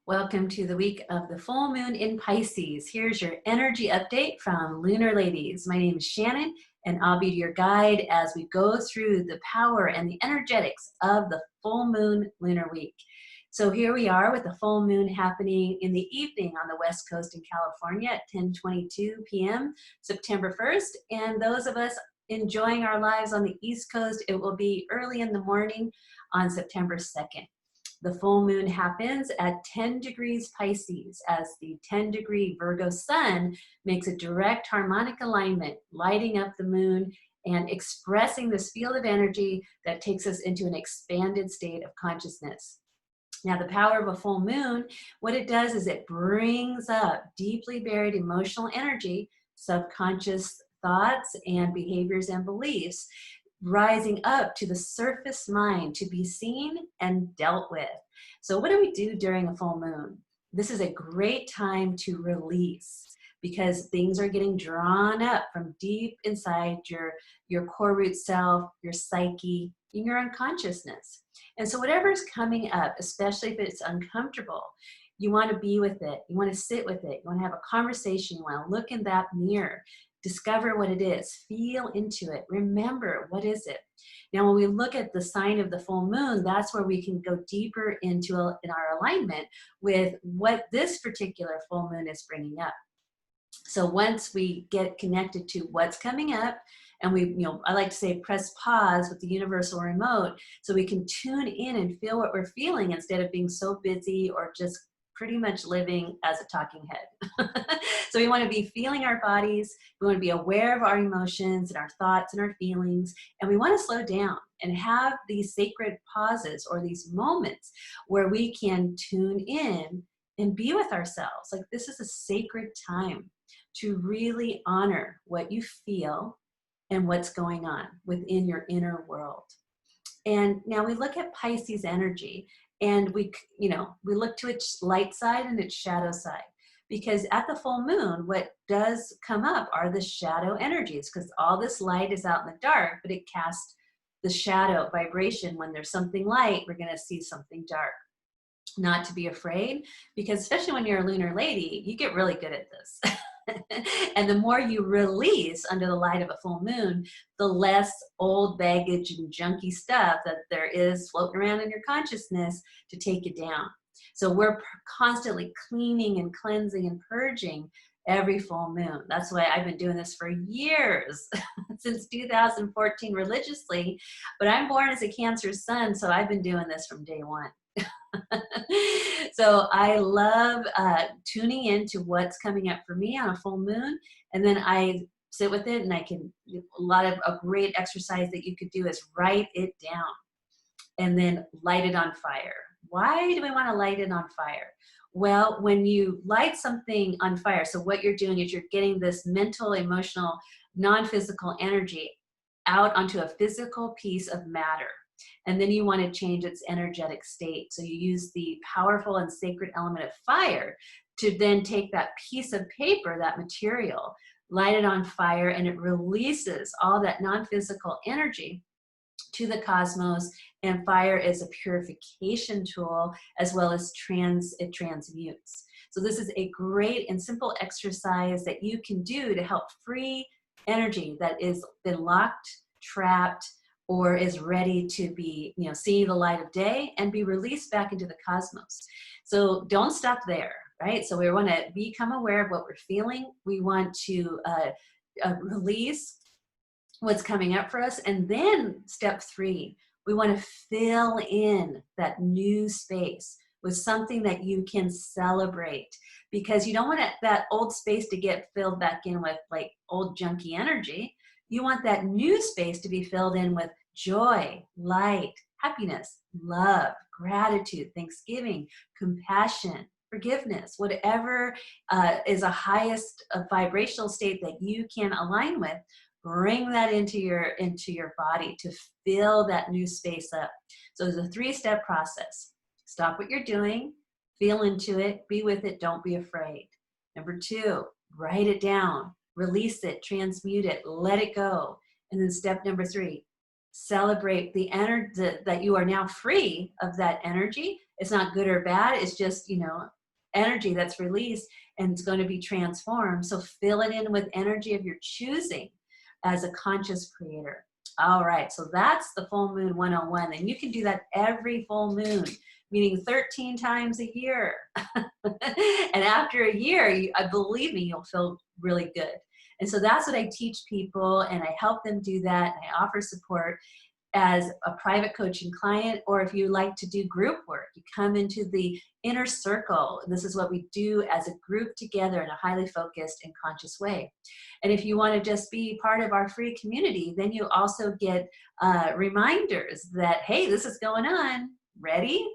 Welcome to the week of the full moon in Pisces. Here's your energy update from Lunar Ladies. My name is Shannon, and I'll be your guide as we go through the power and the energetics of the full moon lunar week. So here we are with the full moon happening in the evening on the West Coast in California at 10:22 p.m. September 1st. And those of us enjoying our lives on the East Coast, it will be early in the morning on September 2nd. The full moon happens at 10 degrees Pisces as the 10-degree Virgo Sun makes a direct harmonic alignment, lighting up the moon and expressing this field of energy that takes us into an expanded state of consciousness. Now, the power of a full moon, what it does is it brings up deeply buried emotional energy, subconscious thoughts and behaviors and beliefs, rising up to the surface mind to be seen and dealt with. So what do we do during a full moon? This is a great time to release because things are getting drawn up from deep inside your core root self, your psyche, and your unconsciousness. And so whatever's coming up, especially if it's uncomfortable, you want to be with it. You want to sit with it. You want to have a conversation. You want to look in that mirror. Discover what it is, feel into it, remember what is it. Now, when we look at the sign of the full moon, that's where we can go deeper into in our alignment with what this particular full moon is bringing up. So once we get connected to what's coming up, and I like to say press pause with the universal remote so we can tune in and feel what we're feeling instead of being so busy or just pretty much living as a talking head. So we want to be feeling our bodies, we want to be aware of our emotions and our thoughts and our feelings, and we want to slow down and have these sacred pauses or these moments where we can tune in and be with ourselves. Like, this is a sacred time to really honor what you feel and what's going on within your inner world. And now we look at Pisces energy, and we look to its light side and its shadow side. Because at the full moon, what does come up are the shadow energies, because all this light is out in the dark, but it casts the shadow vibration. When there's something light, we're going to see something dark. Not to be afraid, because especially when you're a lunar lady, you get really good at this. And the more you release under the light of a full moon, the less old baggage and junky stuff that there is floating around in your consciousness to take you down. So we're constantly cleaning and cleansing and purging every full moon. That's why I've been doing this for years, since 2014 religiously. But I'm born as a Cancer sun, so I've been doing this from day one. So I love tuning into what's coming up for me on a full moon, and then I sit with it, and a great exercise that you could do is write it down and then light it on fire. Why do we want to light it on fire? Well, when you light something on fire, so what you're doing is you're getting this mental, emotional, non-physical energy out onto a physical piece of matter. And then you want to change its energetic state. So you use the powerful and sacred element of fire to then take that piece of paper, that material, light it on fire, and it releases all that non-physical energy to the cosmos. And fire is a purification tool, as well as it transmutes. So this is a great and simple exercise that you can do to help free energy that has been locked, trapped, or is ready to be, see the light of day and be released back into the cosmos. So don't stop there, right? So we want to become aware of what we're feeling. We want to release what's coming up for us. And then step 3, we want to fill in that new space with something that you can celebrate, because you don't want that old space to get filled back in with like old junky energy. You want that new space to be filled in with joy, light, happiness, love, gratitude, thanksgiving, compassion, forgiveness, whatever is a highest vibrational state that you can align with. Bring that into your body to fill that new space up. So it's a 3-step process. Stop what you're doing, feel into it, be with it, don't be afraid. Number 2, write it down, release it, transmute it, let it go. And then step number 3, celebrate the energy that you are now free of that energy. It's not good or bad. It's just, energy that's released and it's going to be transformed. So fill it in with energy of your choosing as a conscious creator. All right, so that's the full moon 101. And you can do that every full moon, meaning 13 times a year. And after a year, believe me, you'll feel really good. And so that's what I teach people, and I help them do that. And I offer support as a private coaching client, or if you like to do group work, you come into the inner circle. This is what we do as a group together in a highly focused and conscious way. And if you want to just be part of our free community, then you also get reminders that, hey, this is going on. Ready?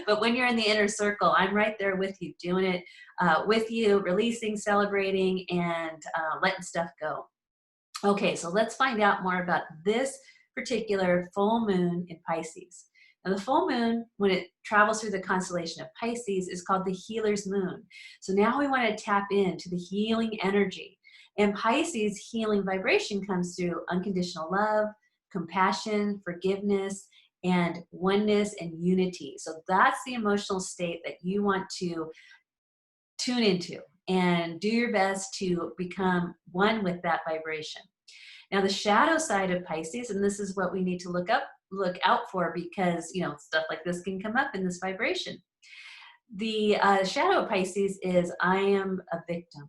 But when you're in the inner circle, I'm right there with you, doing it with you, releasing, celebrating, and letting stuff go. Okay, so let's find out more about this particular full moon in Pisces. Now the full moon, when it travels through the constellation of Pisces, is called the healer's moon. So now we want to tap into the healing energy. And Pisces healing vibration comes through unconditional love, compassion, forgiveness, and oneness and unity. So that's the emotional state that you want to tune into and do your best to become one with that vibration. Now the shadow side of Pisces, and this is what we need to look out for, because stuff like this can come up in this vibration. The shadow of Pisces is I am a victim,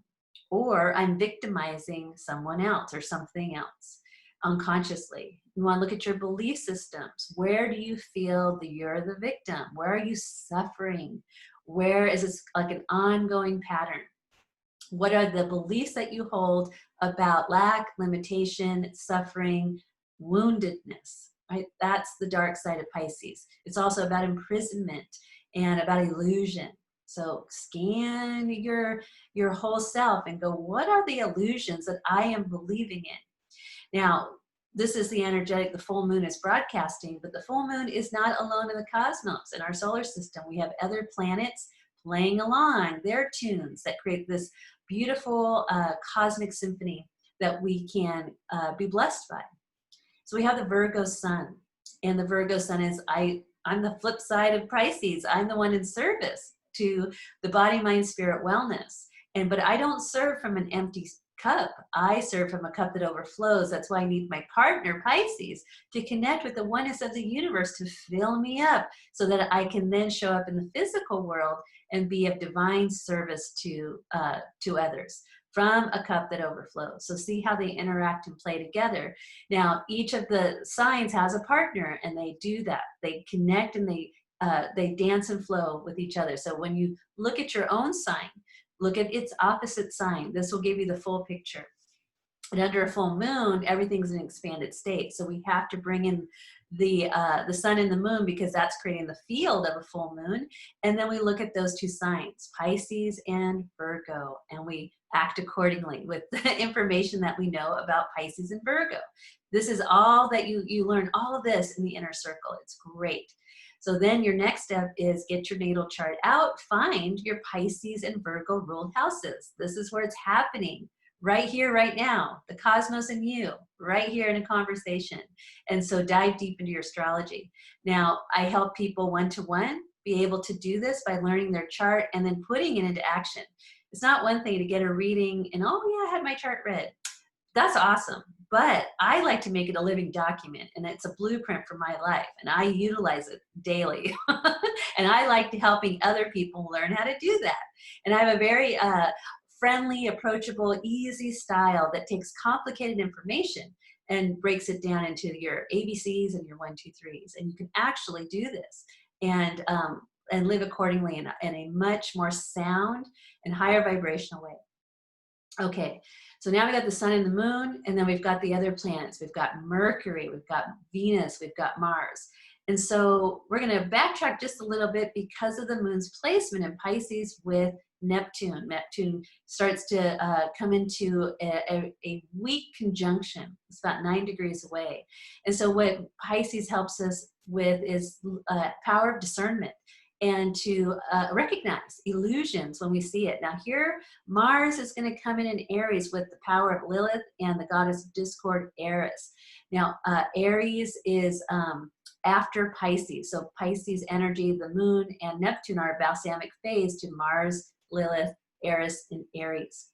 or I'm victimizing someone else or something else unconsciously. You want to look at your belief systems. Where do you feel that you're the victim? Where are you suffering? Where is this like an ongoing pattern? What are the beliefs that you hold about lack, limitation, suffering, woundedness, right? That's the dark side of Pisces. It's also about imprisonment and about illusion. So scan your whole self and go, what are the illusions that I am believing in? Now, this is the energetic the full moon is broadcasting, but the full moon is not alone in the cosmos. In our solar system, we have other planets playing along their tunes that create this beautiful cosmic symphony that we can be blessed by. So we have the Virgo Sun, and the Virgo Sun is I'm the flip side of Pisces. I'm the one in service to the body, mind, spirit, wellness. But I don't serve from an empty cup. I serve from a cup that overflows. That's why I need my partner, Pisces, to connect with the oneness of the universe to fill me up so that I can then show up in the physical world and be of divine service to others from a cup that overflows. So see how they interact and play together. Now, each of the signs has a partner, and they do that. They connect and they dance and flow with each other. So when you look at your own sign, look at its opposite sign. This will give you the full picture. And under a full moon, everything's in an expanded state. So we have to bring in the sun and the moon, because that's creating the field of a full moon. And then we look at those two signs, Pisces and Virgo, and we act accordingly with the information that we know about Pisces and Virgo. This is all that you learn, all of this in the inner circle. It's great. So then your next step is get your natal chart out, find your Pisces and Virgo ruled houses. This is where it's happening. Right here, right now, the cosmos and you, right here in a conversation. And so dive deep into your astrology. Now, I help people one-to-one be able to do this by learning their chart and then putting it into action. It's not one thing to get a reading and, oh yeah, I had my chart read. That's awesome. But I like to make it a living document, and it's a blueprint for my life, and I utilize it daily. And I like to helping other people learn how to do that. And I have a very friendly, approachable, easy style that takes complicated information and breaks it down into your ABCs and your 1, 2, 3s. And you can actually do this and live accordingly in a much more sound and higher vibrational way. Okay, so now we got the sun and the moon, and then we've got the other planets. We've got Mercury, we've got Venus, we've got Mars. And so we're going to backtrack just a little bit because of the moon's placement in Pisces with Neptune. Neptune starts to come into a weak conjunction. It's about 9 degrees away. And so what Pisces helps us with is power of discernment and to recognize illusions when we see it. Now here, Mars is going to come in Aries with the power of Lilith and the goddess of discord, Eris. Now, Aries is after Pisces. So Pisces energy, the moon and Neptune are a balsamic phase to Mars, Lilith, Eris, and Aries.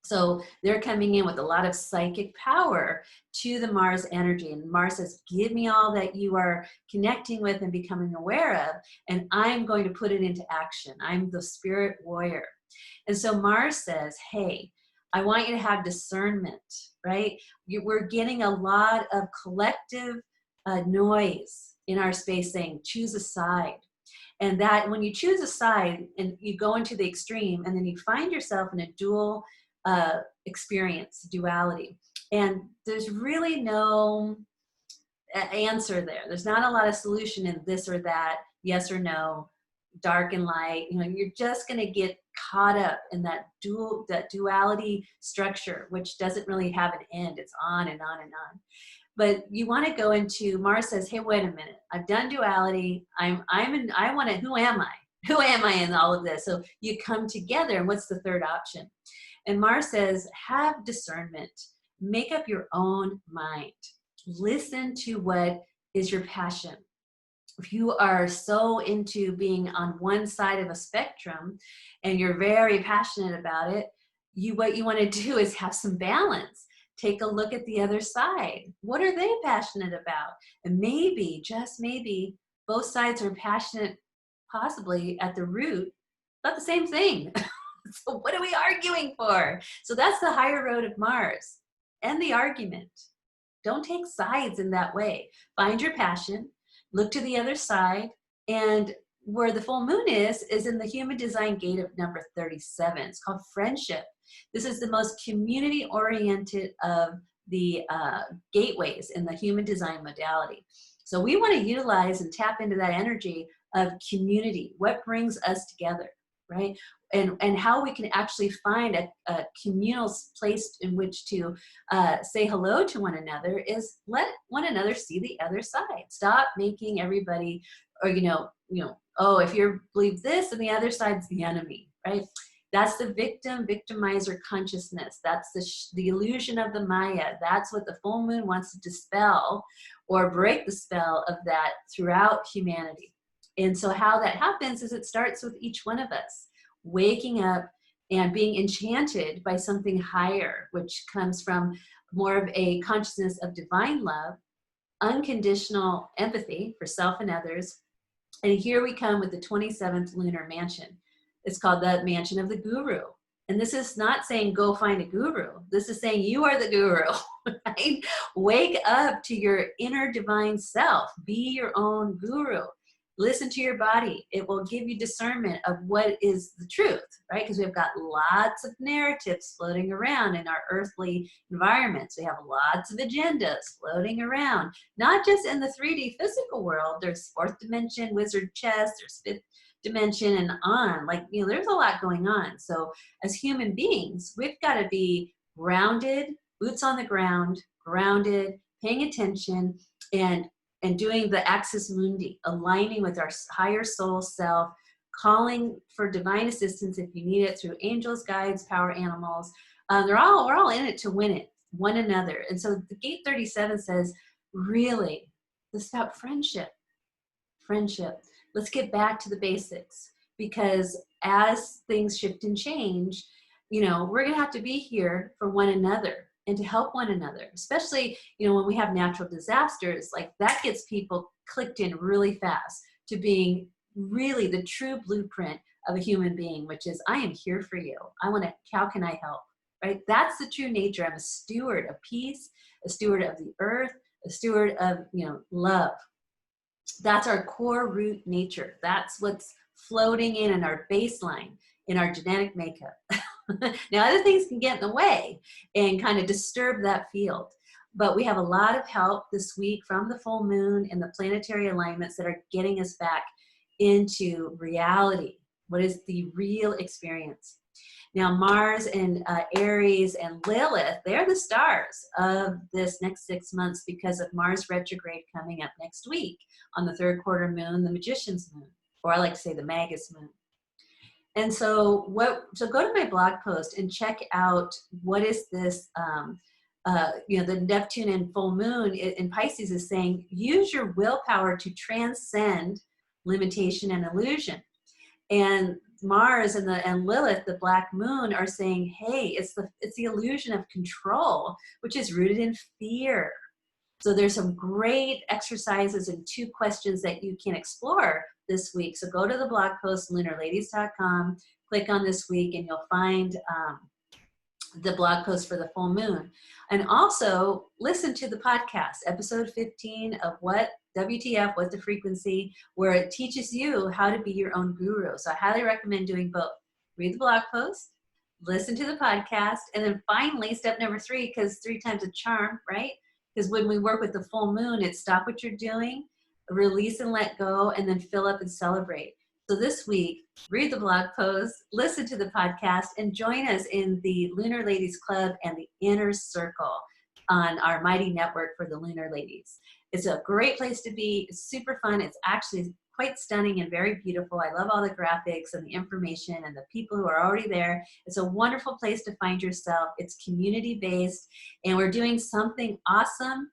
So they're coming in with a lot of psychic power to the Mars energy. And Mars says, give me all that you are connecting with and becoming aware of, and I'm going to put it into action. I'm the spirit warrior. And so Mars says, hey, I want you to have discernment, right? We're getting a lot of collective noise in our space saying, choose a side. And that when you choose a side and you go into the extreme, and then you find yourself in a dual experience, duality. And there's really no answer there. There's not a lot of solution in this or that, yes or no, dark and light. You know, you're just going to get caught up in that duality structure, which doesn't really have an end. It's on and on and on. But you want to go into, Mars says, hey, wait a minute, I've done duality. I want to, who am I? Who am I in all of this? So you come together, and what's the third option? And Mars says, have discernment, make up your own mind. Listen to what is your passion. If you are so into being on one side of a spectrum and you're very passionate about it, what you want to do is have some balance. Take a look at the other side. What are they passionate about? And maybe, just maybe, both sides are passionate, possibly at the root, about the same thing. So what are we arguing for? So that's the higher road of Mars. End the argument. Don't take sides in that way. Find your passion, look to the other side, and where the full moon is in the human design gate of number 37. It's called friendship. This is the most community-oriented of the gateways in the human design modality. So we want to utilize and tap into that energy of community. What brings us together, right? And how we can actually find a communal place in which to say hello to one another is let one another see the other side. Stop making everybody, or oh, if you believe this and the other side's the enemy, right? That's the victimizer consciousness. That's the illusion of the Maya. That's what the full moon wants to dispel or break the spell of that throughout humanity. And so how that happens is it starts with each one of us waking up and being enchanted by something higher, which comes from more of a consciousness of divine love, unconditional empathy for self and others. And here we come with the 27th lunar mansion. It's called the mansion of the guru. And this is not saying go find a guru. This is saying you are the guru, right? Wake up to your inner divine self. Be your own guru. Listen to your body. It will give you discernment of what is the truth, right? Because we've got lots of narratives floating around in our earthly environments. We have lots of agendas floating around, not just in the 3D physical world. There's fourth dimension, wizard chess, there's fifth dimension, and on. There's a lot going on. So as human beings, we've got to be grounded, boots on the ground, grounded, paying attention, and doing the axis mundi, aligning with our higher soul self, calling for divine assistance if you need it through angels, guides, power animals. We're all in it to win it, one another. And so the gate 37 says, really, this is about friendship. Friendship. Let's get back to the basics, because as things shift and change, we're going to have to be here for one another and to help one another, especially, when we have natural disasters, like that gets people clicked in really fast to being really the true blueprint of a human being, which is, I am here for you. How can I help, right? That's the true nature. I'm a steward of peace, a steward of the earth, a steward of, love. That's our core root nature. That's what's floating in our baseline, in our genetic makeup. Now, other things can get in the way and kind of disturb that field. But we have a lot of help this week from the full moon and the planetary alignments that are getting us back into reality. What is the real experience? Now, Mars and Aries and Lilith, they're the stars of this next 6 months because of Mars retrograde coming up next week on the third quarter moon, the Magician's moon, or I like to say the Magus moon. And so go to my blog post and check out what is this the Neptune and full moon in Pisces is saying, use your willpower to transcend limitation and illusion. And Mars and Lilith, the black moon, are saying, hey, it's the illusion of control, which is rooted in fear. So there's some great exercises and 2 questions that you can explore this week. So go to the blog post, lunarladies.com, click on this week, and you'll find the blog post for the full moon. And also listen to the podcast, episode 15 of WTF, What's the Frequency, where it teaches you how to be your own guru. So I highly recommend doing both. Read the blog post, listen to the podcast, and then finally, step number 3, because 3 times a charm, right? Because when we work with the full moon, it's stop what you're doing, release and let go, and then fill up and celebrate. So this week, read the blog post, listen to the podcast, and join us in the Lunar Ladies Club and the Inner Circle on our mighty network for the Lunar Ladies. It's a great place to be. It's super fun. It's actually quite stunning and very beautiful. I love all the graphics and the information and the people who are already there. It's a wonderful place to find yourself. It's community-based, and we're doing something awesome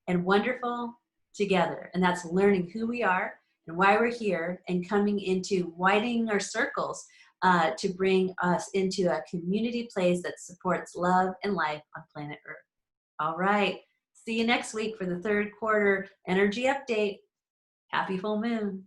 and wonderful together, and that's learning who we are and why we're here, and coming into widening our circles to bring us into a community place that supports love and life on planet Earth. All right. See you next week for the 3rd quarter energy update. Happy full moon.